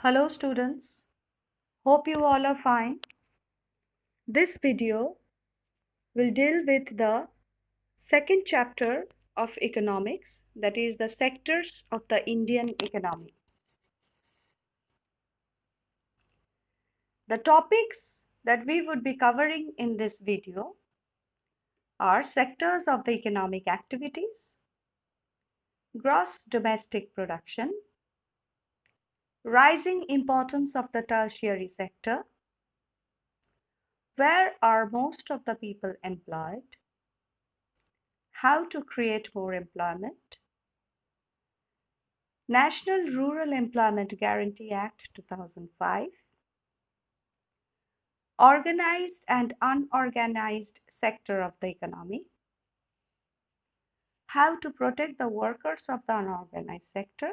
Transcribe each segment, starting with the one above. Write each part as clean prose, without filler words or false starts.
Hello students, hope you all are fine. This video will deal with the second chapter of economics, that is the sectors of the Indian economy. The topics that we would be covering in this video are sectors of the economic activities, gross domestic production, rising importance of the tertiary sector, where are most of the people employed, how to create more employment, National Rural Employment Guarantee Act 2005, organized and unorganized sector of the economy, how to protect the workers of the unorganized sector,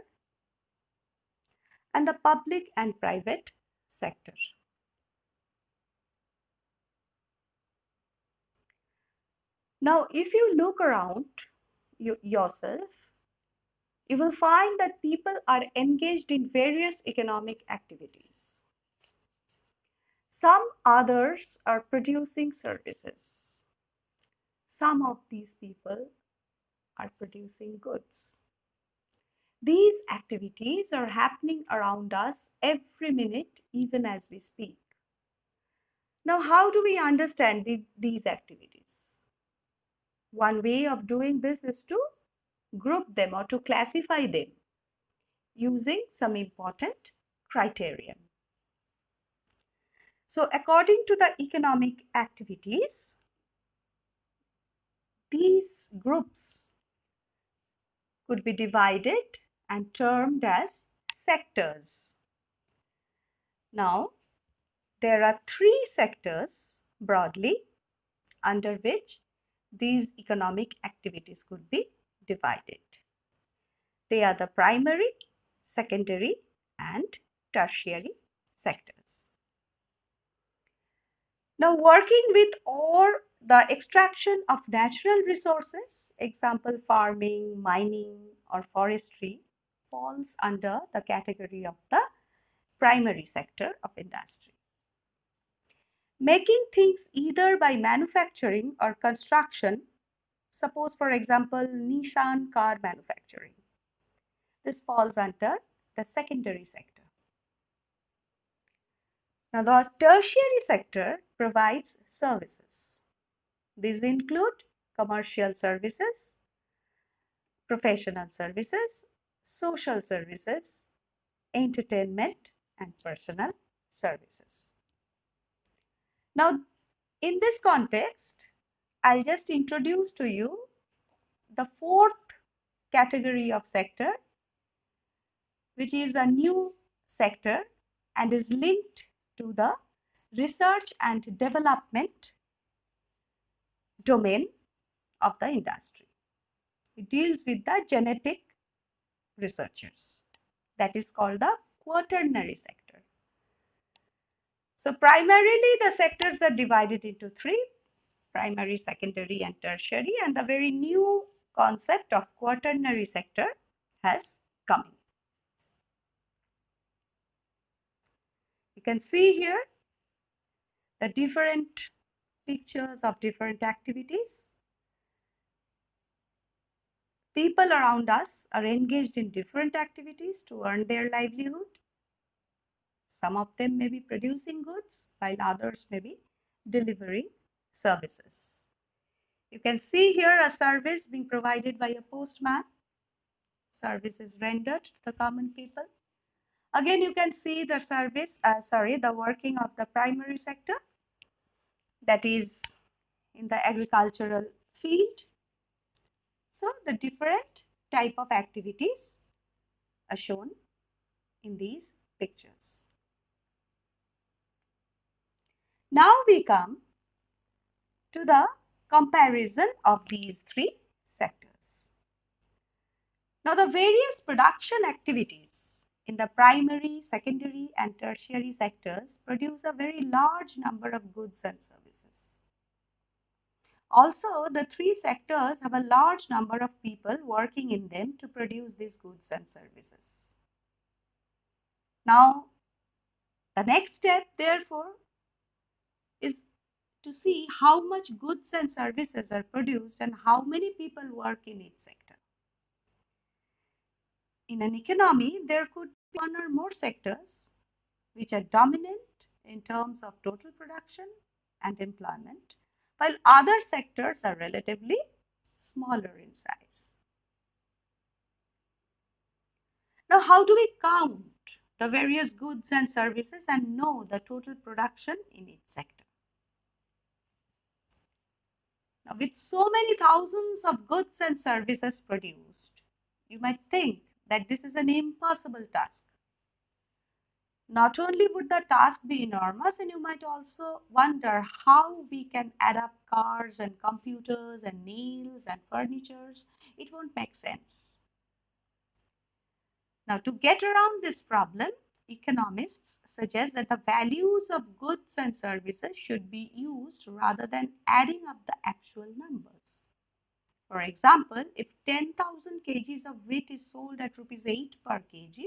and the public and private sector. Now, if you look around yourself, you will find that people are engaged in various economic activities. Some others are producing services. Some of these people are producing goods. These activities are happening around us every minute, even as we speak. Now, how do we understand these activities? One way of doing this is to group them or to classify them using some important criterion. So, according to the economic activities, these groups could be divided and termed as sectors. Now, there are three sectors broadly under which these economic activities could be divided. They are the primary, secondary, and tertiary sectors. Now, working with or the extraction of natural resources, example farming, mining, or forestry, falls under the category of the primary sector of industry. Making things either by manufacturing or construction, suppose for example Nissan car manufacturing, this falls under the secondary sector. Now the tertiary sector provides services. These include commercial services, professional services, social services, entertainment, and personal services. Now, in this context, I'll just introduce to you the fourth category of sector, which is a new sector and is linked to the research and development domain of the industry. It deals with the genetic researchers. That is called the quaternary sector. So primarily the sectors are divided into three: primary, secondary, and tertiary, and the very new concept of quaternary sector has come in. You can see here the different pictures of different activities. People around us are engaged in different activities to earn their livelihood. Some of them may be producing goods, while others may be delivering services. You can see here a service being provided by a postman. Service is rendered to the common people. Again, you can see the the working of the primary sector, that is in the agricultural field. So the different type of activities are shown in these pictures. Now we come to the comparison of these three sectors. Now the various production activities in the primary, secondary, and tertiary sectors produce a very large number of goods and services. Also, the three sectors have a large number of people working in them to produce these goods and services. Now, The next step, therefore, is to see how much goods and services are produced and how many people work in each sector. In an economy, there could be one or more sectors which are dominant in terms of total production and employment, while other sectors are relatively smaller in size. Now, how do we count the various goods and services and know the total production in each sector? Now, with so many thousands of goods and services produced, you might think that this is an impossible task. Not only would the task be enormous, and you might also wonder how we can add up cars and computers and nails and furnitures. It won't make sense. Now, to get around this problem, economists suggest that the values of goods and services should be used rather than adding up the actual numbers. For example, if 10,000 kgs of wheat is sold at rupees 8 per kg,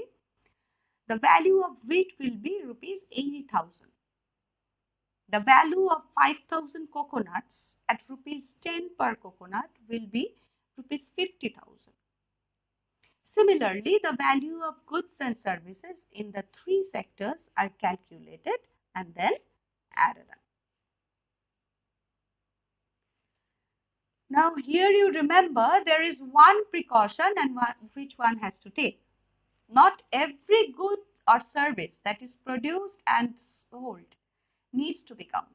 the value of wheat will be rupees 80,000. The value of 5,000 coconuts at rupees 10 per coconut will be rupees 50,000. Similarly, the value of goods and services in the three sectors are calculated and then added up. Now, here you remember there is one precaution and which one has to take. Not every good or service that is produced and sold needs to be counted.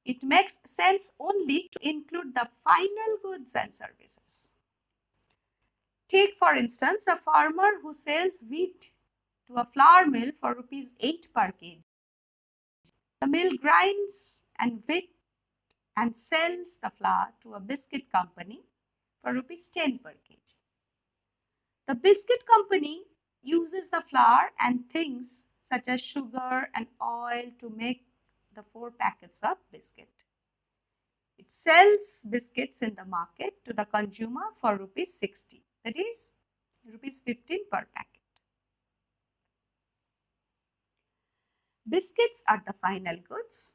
It makes sense only to include the final goods and services. Take, for instance, a farmer who sells wheat to a flour mill for rupees 8 per kg. The mill grinds and wheat and sells the flour to a biscuit company for rupees 10 per kg. The biscuit company uses the flour and things such as sugar and oil to make the 4 packets of biscuit. It sells biscuits in the market to the consumer for rupees 60, that is rupees 15 per packet. Biscuits are the final goods,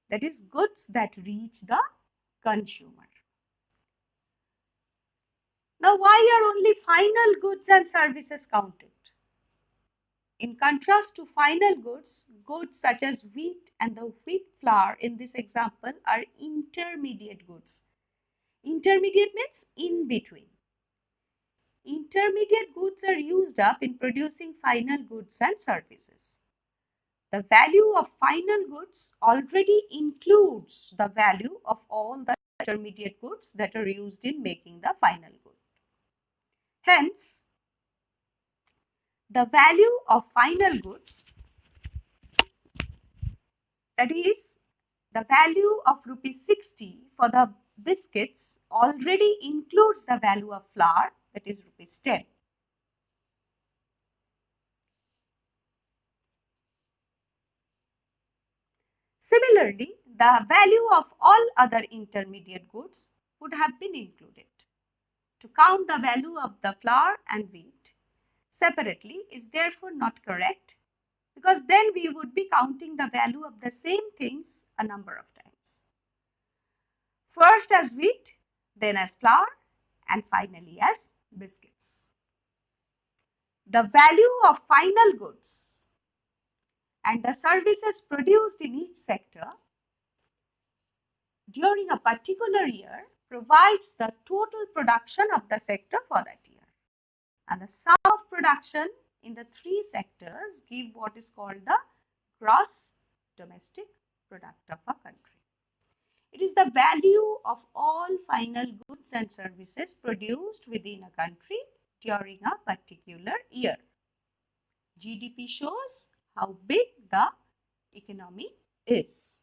that is goods that reach the consumer. Now, why are only final goods and services counted? In contrast to final goods, goods such as wheat and the wheat flour in this example are intermediate goods. Intermediate means in between. Intermediate goods are used up in producing final goods and services. The value of final goods already includes the value of all the intermediate goods that are used in making the final good. Hence, the value of final goods, that is the value of rupees 60 for the biscuits, already includes the value of flour, that is rupees 10. Similarly, the value of all other intermediate goods would have been included. To count the value of the flour and wheat separately is therefore not correct, because then we would be counting the value of the same things a number of times. First as wheat, then as flour, and finally as biscuits. The value of final goods and the services produced in each sector during a particular year provides the total production of the sector for that year. And the sum of production in the three sectors give what is called the gross domestic product of a country. It is the value of all final goods and services produced within a country during a particular year. GDP shows how big the economy is.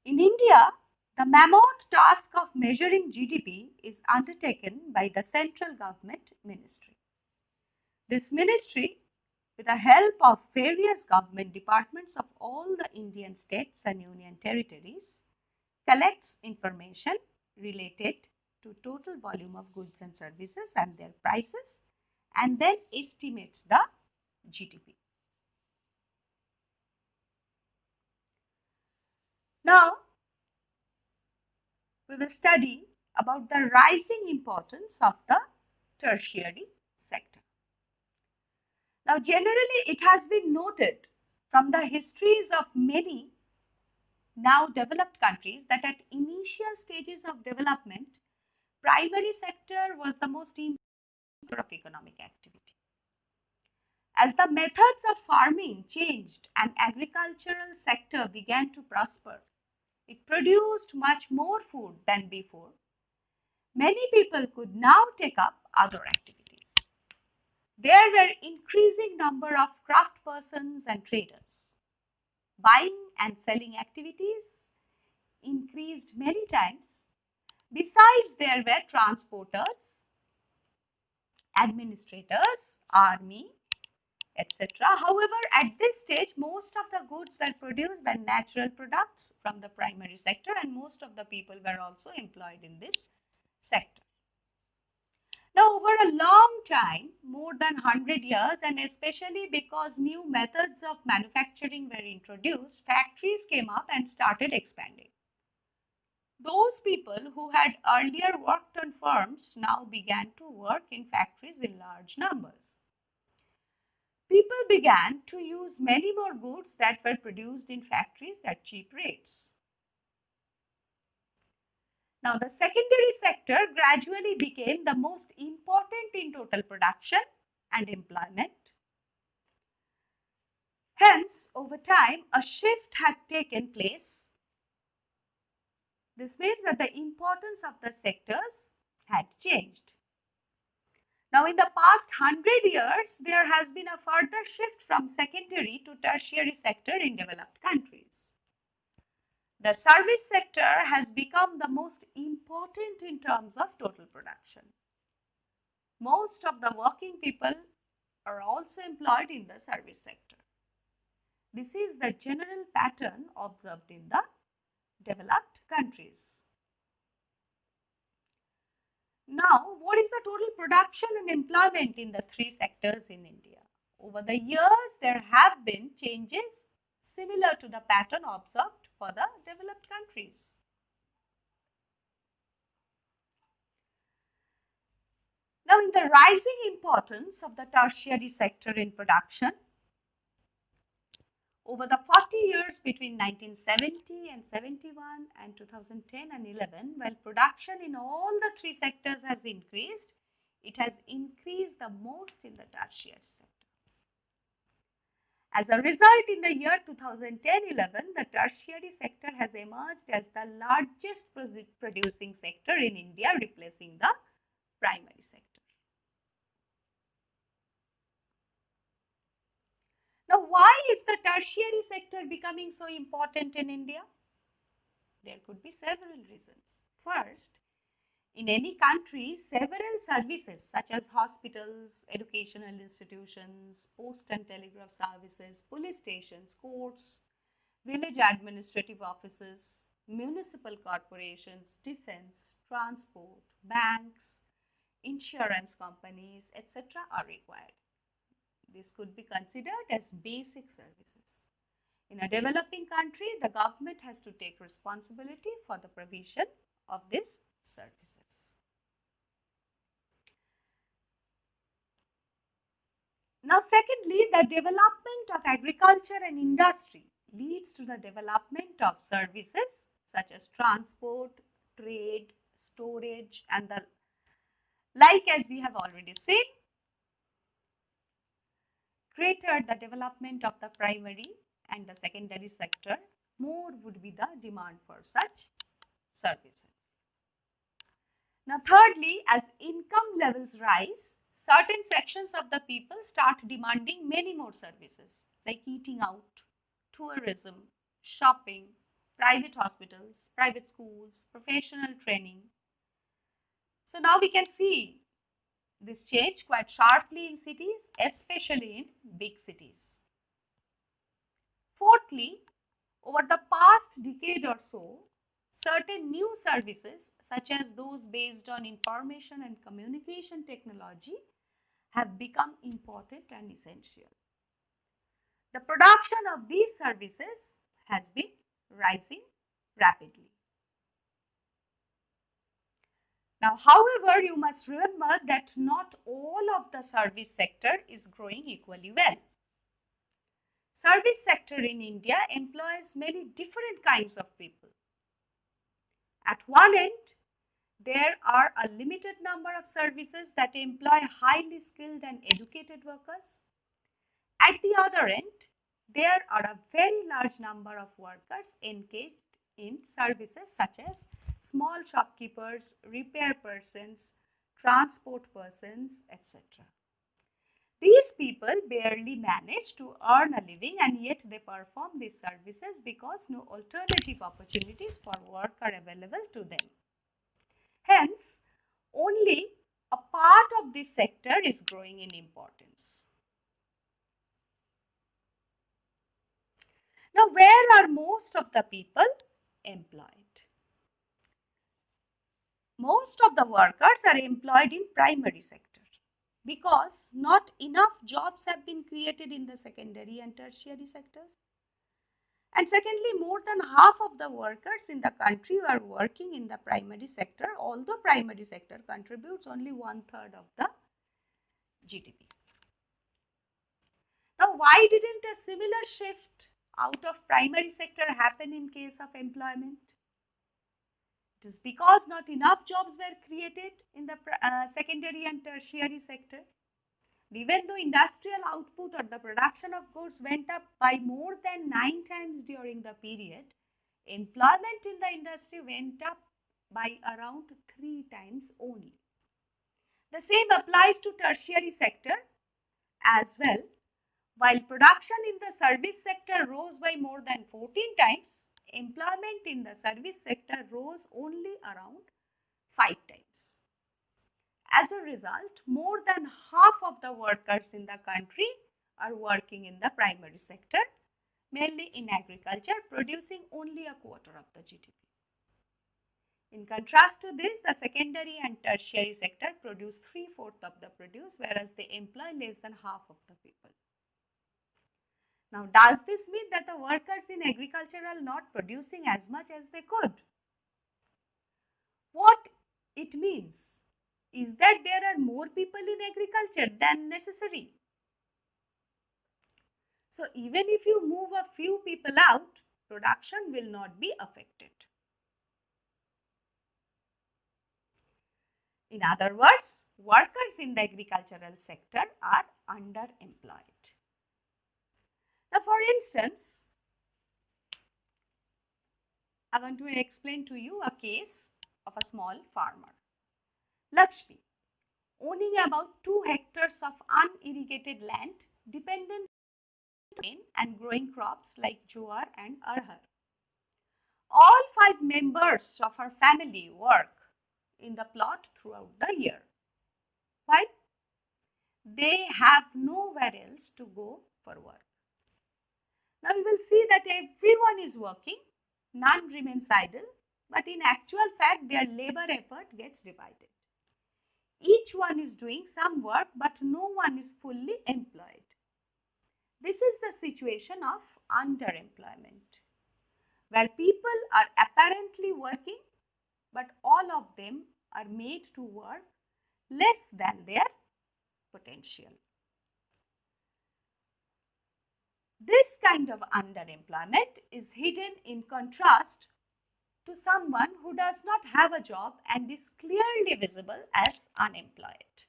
In India, the mammoth task of measuring GDP is undertaken by the central government ministry. This ministry, with the help of various government departments of all the Indian states and union territories, collects information related to total volume of goods and services and their prices, and then estimates the GDP. Now, we will study about the rising importance of the tertiary sector. Now, generally, it has been noted from the histories of many now developed countries that at initial stages of development, primary sector was the most important of economic activity. As the methods of farming changed and agricultural sector began to prosper, it produced much more food than before. Many people could now take up other activities. There were increasing number of craft persons and traders. Buying and selling activities increased many times. Besides, there were transporters, administrators, army, etc. However, at this stage, most of the goods were produced by natural products from the primary sector, and most of the people were also employed in this sector. Now, over a long time, more than 100 years, and especially because new methods of manufacturing were introduced, factories came up and started expanding. Those people who had earlier worked on farms now began to work in factories in large numbers. People began to use many more goods that were produced in factories at cheap rates. Now, the secondary sector gradually became the most important in total production and employment. Hence, over time, a shift had taken place. This means that the importance of the sectors had changed. Now, in the past 100 years, there has been a further shift from secondary to tertiary sector in developed countries. The service sector has become the most important in terms of total production. Most of the working people are also employed in the service sector. This is the general pattern observed in the developed countries. Now, what is the total production and employment in the three sectors in India? Over the years, there have been changes similar to the pattern observed for the developed countries. Now, in the rising importance of the tertiary sector in production, over the 40 years between 1970 and 71 and 2010 and 11, while production in all the three sectors has increased, it has increased the most in the tertiary sector. As a result, in the year 2010-11, the tertiary sector has emerged as the largest producing sector in India, replacing the primary sector. Now, why is the tertiary sector becoming so important in India? There could be several reasons. First, in any country, several services such as hospitals, educational institutions, post and telegraph services, police stations, courts, village administrative offices, municipal corporations, defense, transport, banks, insurance companies, etc. are required. This could be considered as basic services. In a developing country, the government has to take responsibility for the provision of these services. Now, secondly, the development of agriculture and industry leads to the development of services such as transport, trade, storage, and the like, as we have already seen. Greater the development of the primary and the secondary sector, more would be the demand for such services. Now, thirdly, as income levels rise, certain sections of the people start demanding many more services like eating out, tourism, shopping, private hospitals, private schools, professional training. So now we can see this change quite sharply in cities, especially in big cities. Fourthly, over the past decade or so, certain new services, such as those based on information and communication technology, have become important and essential. the production of these services has been rising rapidly. Now, however, you must remember that not all of the service sector is growing equally well. Service sector in India employs many different kinds of people. At one end, there are a limited number of services that employ highly skilled and educated workers. At the other end, there are a very large number of workers engaged in services such as small shopkeepers, repair persons, transport persons, etc. These people barely manage to earn a living, and yet they perform these services because no alternative opportunities for work are available to them. Hence, only a part of this sector is growing in importance. Now, where are most of the people employed? Most of the workers are employed in primary sector because not enough jobs have been created in the secondary and tertiary sectors. And secondly, more than half of the workers in the country are working in the primary sector, although primary sector contributes only 1/3 of the GDP. Now, why didn't a similar shift out of primary sector happen in case of employment? It is because not enough jobs were created in the secondary and tertiary sector. Even though industrial output or the production of goods went up by more than 9 times during the period, employment in the industry went up by around 3 times only. The same applies to tertiary sector as well. While production in the service sector rose by more than 14 times, employment in the service sector rose only around 5 times. As a result, more than half of the workers in the country are working in the primary sector, mainly in agriculture, producing only a quarter of the GDP. In contrast to this, the secondary and tertiary sector produce 3/4 of the produce, whereas they employ less than half of the people. Now, does this mean that the workers in agriculture are not producing as much as they could? What it means is that there are more people in agriculture than necessary. So, even if you move a few people out, production will not be affected. In other words, workers in the agricultural sector are underemployed. Now, for instance, I want to explain to you a case of a small farmer. Lakshmi, owning about 2 hectares of unirrigated land, dependent on rain and growing crops like jowar and arhar. All 5 members of her family work in the plot throughout the year. Why? They have nowhere else to go for work. Now you will see that everyone is working, none remains idle, but in actual fact their labor effort gets divided. Each one is doing some work, but no one is fully employed. This is the situation of underemployment, where people are apparently working, but all of them are made to work less than their potential. This kind of underemployment is hidden in contrast to someone who does not have a job and is clearly visible as unemployed.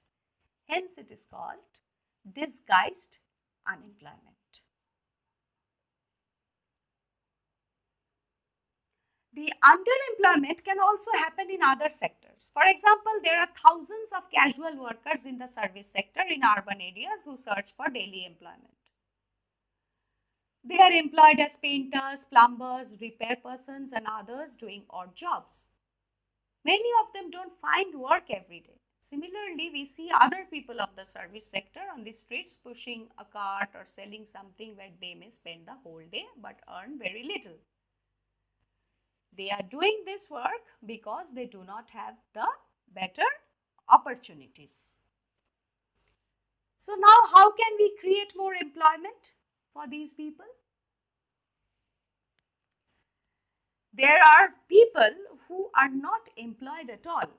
Hence, it is called disguised unemployment. The underemployment can also happen in other sectors. For example, there are thousands of casual workers in the service sector in urban areas who search for daily employment. They are employed as painters, plumbers, repair persons, and others doing odd jobs. Many of them don't find work every day. Similarly, we see other people of the service sector on the streets pushing a cart or selling something where they may spend the whole day but earn very little. They are doing this work because they do not have the better opportunities. So now how can we create more employment? for these people? There are people who are not employed at all,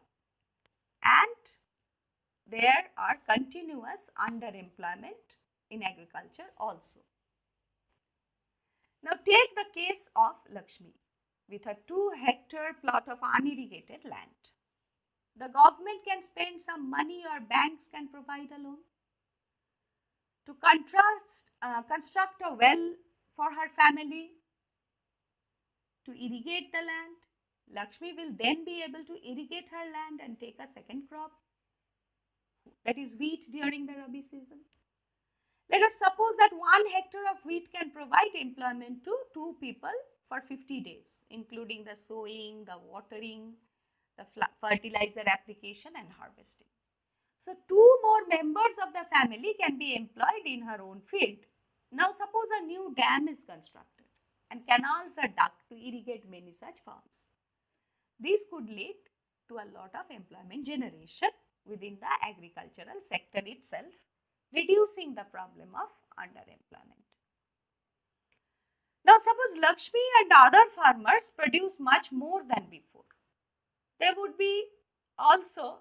and there are continuous underemployment in agriculture also. Now take the case of Lakshmi with a 2-hectare plot of unirrigated land. The government can spend some money or banks can provide a loan to construct a well for her family to irrigate the land. Lakshmi will then be able to irrigate her land and take a second crop, that is wheat, during the Rabi season. Let us suppose that 1 hectare of wheat can provide employment to 2 people for 50 days, including the sowing, the watering, the fertilizer application and harvesting. So 2 more members of the family can be employed in her own field. Now suppose a new dam is constructed and canals are dug to irrigate many such farms. This could lead to a lot of employment generation within the agricultural sector itself, reducing the problem of underemployment. Now suppose Lakshmi and other farmers produce much more than before. They would be also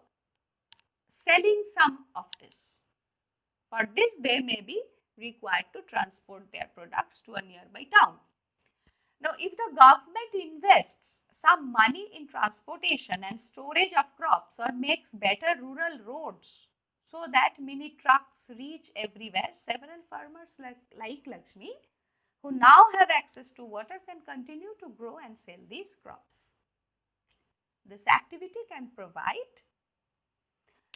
selling some of this. For this, they may be required to transport their products to a nearby town. Now, if the government invests some money in transportation and storage of crops or makes better rural roads so that mini trucks reach everywhere, several farmers like Lakshmi who now have access to water can continue to grow and sell these crops. This activity can provide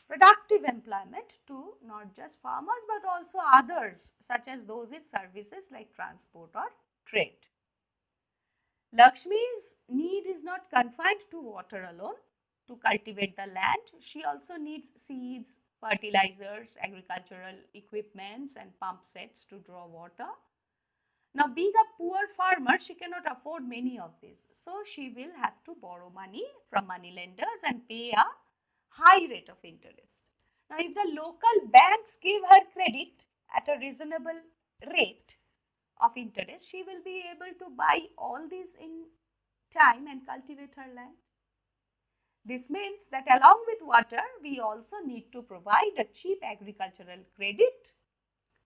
productive employment to not just farmers but also others, such as those in services like transport or trade. Lakshmi's need is not confined to water alone. To cultivate the land, she also needs seeds, fertilizers, agricultural equipments and pump sets to draw water. Now, being a poor farmer, she cannot afford many of these. So, she will have to borrow money from money lenders and pay a high rate of interest. Now, if the local banks give her credit at a reasonable rate of interest, she will be able to buy all these in time and cultivate her land. This means that along with water, we also need to provide a cheap agricultural credit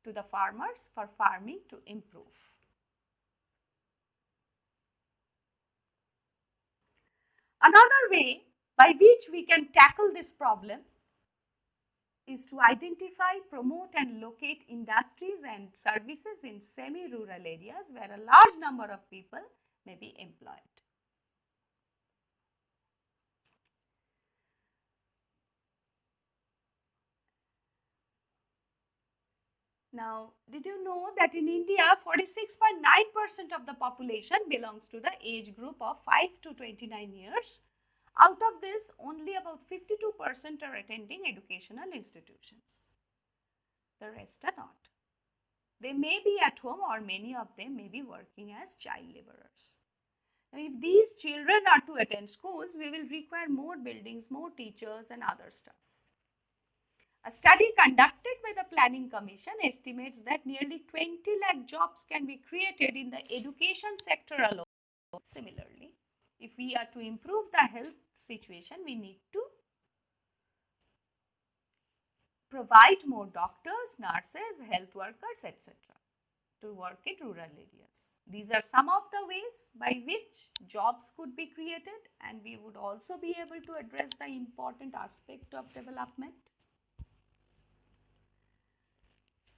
to the farmers for farming to improve. Another way by which we can tackle this problem is to identify, promote and locate industries and services in semi-rural areas where a large number of people may be employed. Now, did you know that in India, 46.9% of the population belongs to the age group of 5 to 29 years? Out of this, only about 52% are attending educational institutions. The rest are not. They may be at home or many of them may be working as child laborers. Now, if these children are to attend schools, we will require more buildings, more teachers and other stuff. A study conducted by the Planning Commission estimates that nearly 20 lakh jobs can be created in the education sector alone. Similarly, if we are to improve the health situation, we need to provide more doctors, nurses, health workers, etc. to work in rural areas. These are some of the ways by which jobs could be created, and we would also be able to address the important aspect of development.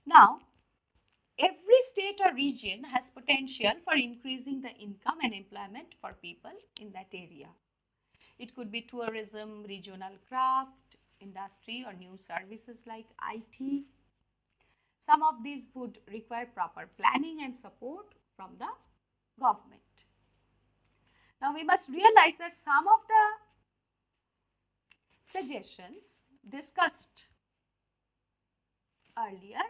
Now, every state or region has potential for increasing the income and employment for people in that area. It could be tourism, regional craft, industry or new services like IT. Some of these would require proper planning and support from the government. Now, we must realize that some of the suggestions discussed earlier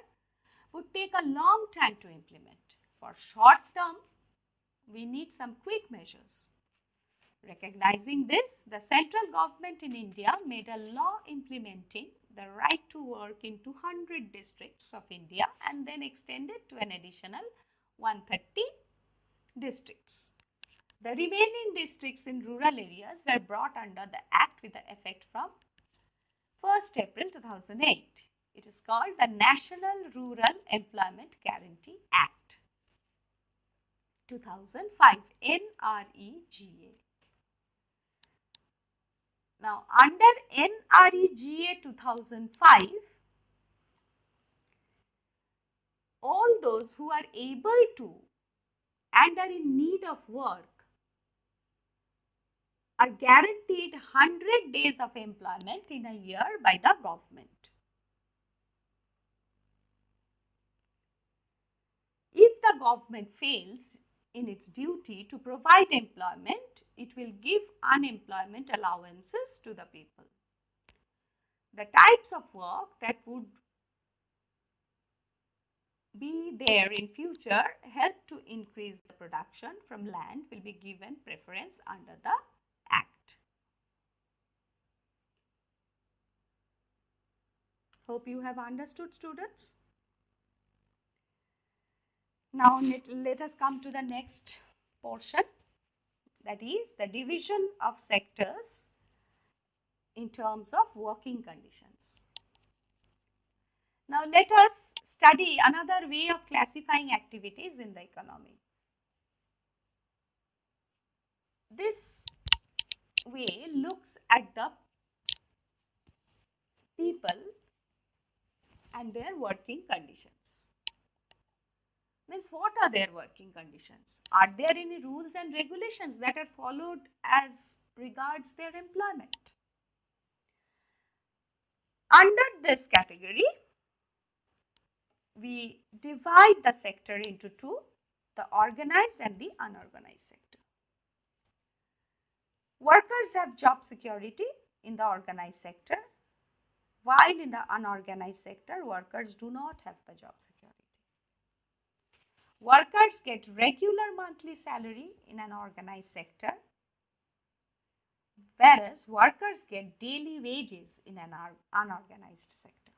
would take a long time to implement. For short term, we need some quick measures. Recognizing this, the central government in India made a law implementing the right to work in 200 districts of India and then extended to an additional 130 districts. The remaining districts in rural areas were brought under the Act with the effect from 1st April 2008. It is called the National Rural Employment Guarantee Act 2005, NREGA. Now, under NREGA 2005, all those who are able to and are in need of work are guaranteed 100 days of employment in a year by the government. If the government fails in its duty to provide employment, it will give unemployment allowances to the people. The types of work that would be there in future help to increase the production from land will be given preference under the Act. Hope you have understood, students. Now let us come to the next portion, that is the division of sectors in terms of working conditions. Now let us study another way of classifying activities in the economy. This way looks at the people and their working conditions. Means, what are their working conditions? Are there any rules and regulations that are followed as regards their employment? Under this category, we divide the sector into two, the organized and the unorganized sector. Workers have job security in the organized sector, while in the unorganized sector, workers do not have the job security. Workers get regular monthly salary in an organized sector, whereas workers get daily wages in an unorganized sector.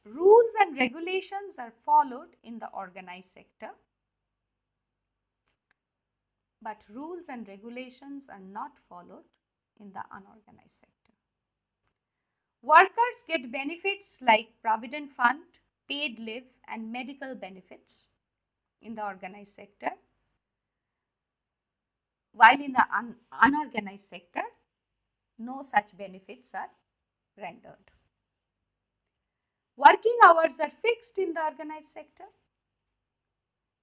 Rules and regulations are followed in the organized sector, but rules and regulations are not followed in the unorganized sector. Workers get benefits like Provident Fund, paid leave and medical benefits in the organized sector, while in the unorganized sector, no such benefits are rendered. Working hours are fixed in the organized sector,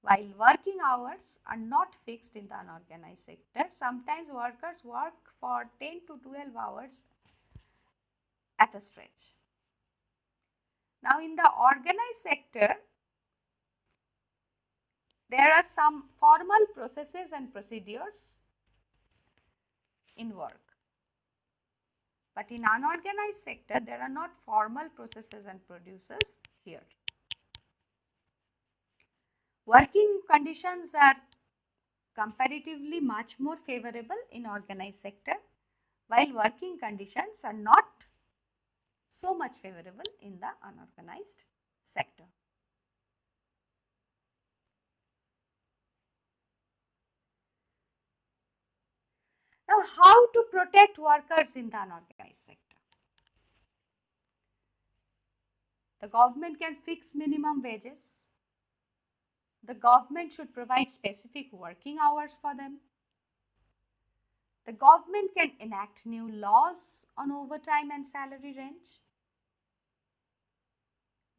while working hours are not fixed in the unorganized sector. Sometimes workers work for 10 to 12 hours at a stretch. Now, in the organized sector, there are some formal processes and procedures in work. But in unorganized sector, there are not formal processes and procedures here. Working conditions are comparatively much more favorable in organized sector, while working conditions are not so much favorable in the unorganized sector. Now, how to protect workers in the unorganized sector? The government can fix minimum wages. The government should provide specific working hours for them. The government can enact new laws on overtime and salary range.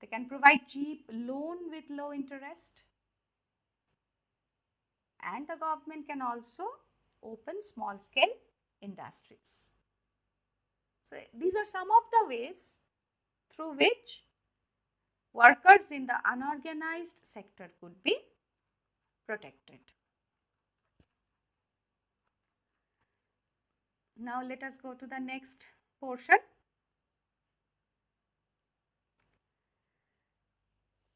They can provide cheap loan with low interest. And the government can also open small scale industries. So, these are some of the ways through which workers in the unorganized sector could be protected. Now, let us go to the next portion.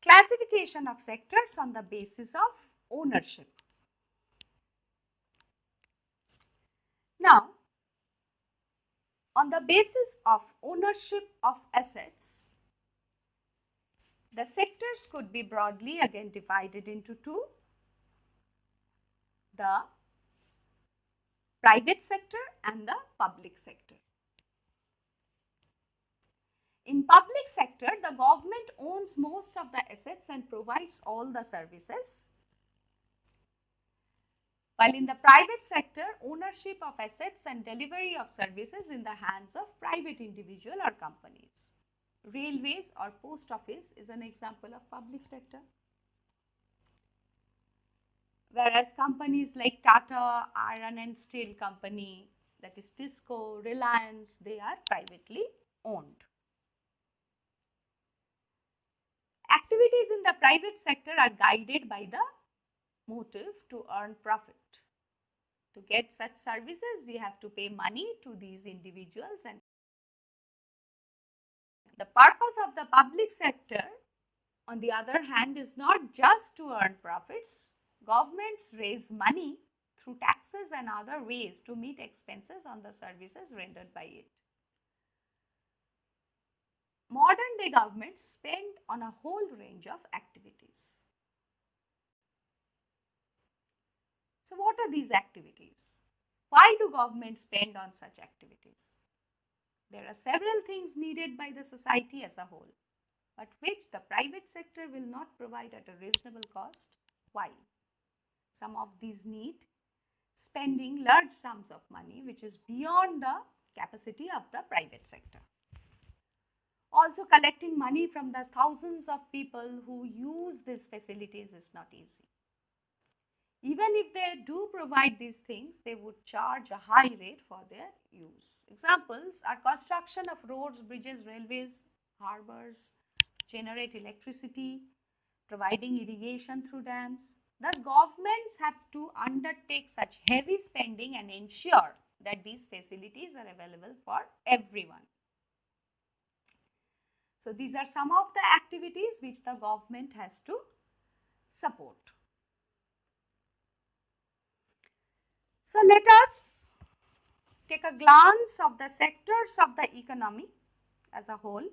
Classification of sectors on the basis of ownership. Now, On the basis of ownership of assets, the sectors could be broadly again divided into two: the private sector and the public sector. In public sector, the government owns most of the assets and provides all the services. While in the private sector, ownership of assets and delivery of services in the hands of private individual or companies. Railways or post office is an example of public sector. Whereas companies like Tata, Iron and Steel Company, that is Tisco, Reliance, they are privately owned. Activities in the private sector are guided by the motive to earn profit. To get such services, we have to pay money to these individuals, and the purpose of the public sector, on the other hand, is not just to earn profits. Governments raise money through taxes and other ways to meet expenses on the services rendered by it. Modern day governments spend on a whole range of activities. So, what are these activities? Why do governments spend on such activities? There are several things needed by the society as a whole, but which the private sector will not provide at a reasonable cost. Why? Some of these need spending large sums of money, which is beyond the capacity of the private sector. Also, collecting money from the thousands of people who use these facilities is not easy. Even if they do provide these things, they would charge a high rate for their use. Examples are construction of roads, bridges, railways, harbors, generate electricity, providing irrigation through dams. Thus, governments have to undertake such heavy spending and ensure that these facilities are available for everyone. So, these are some of the activities which the government has to support. So, let us take a glance of the sectors of the economy as a whole.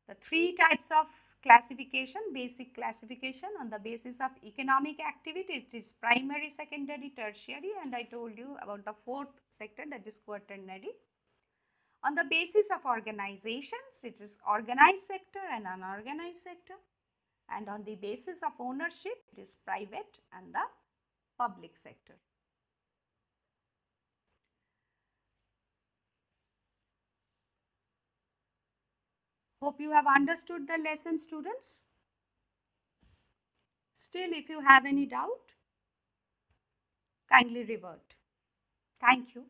The three types of classification: basic classification on the basis of economic activity, it is primary, secondary, tertiary, and I told you about the fourth sector, that is quaternary. On the basis of organizations, it is organized sector and unorganized sector, and on the basis of ownership, it is private and the public sector. Hope you have understood the lesson, students. Still, if you have any doubt, kindly revert. Thank you.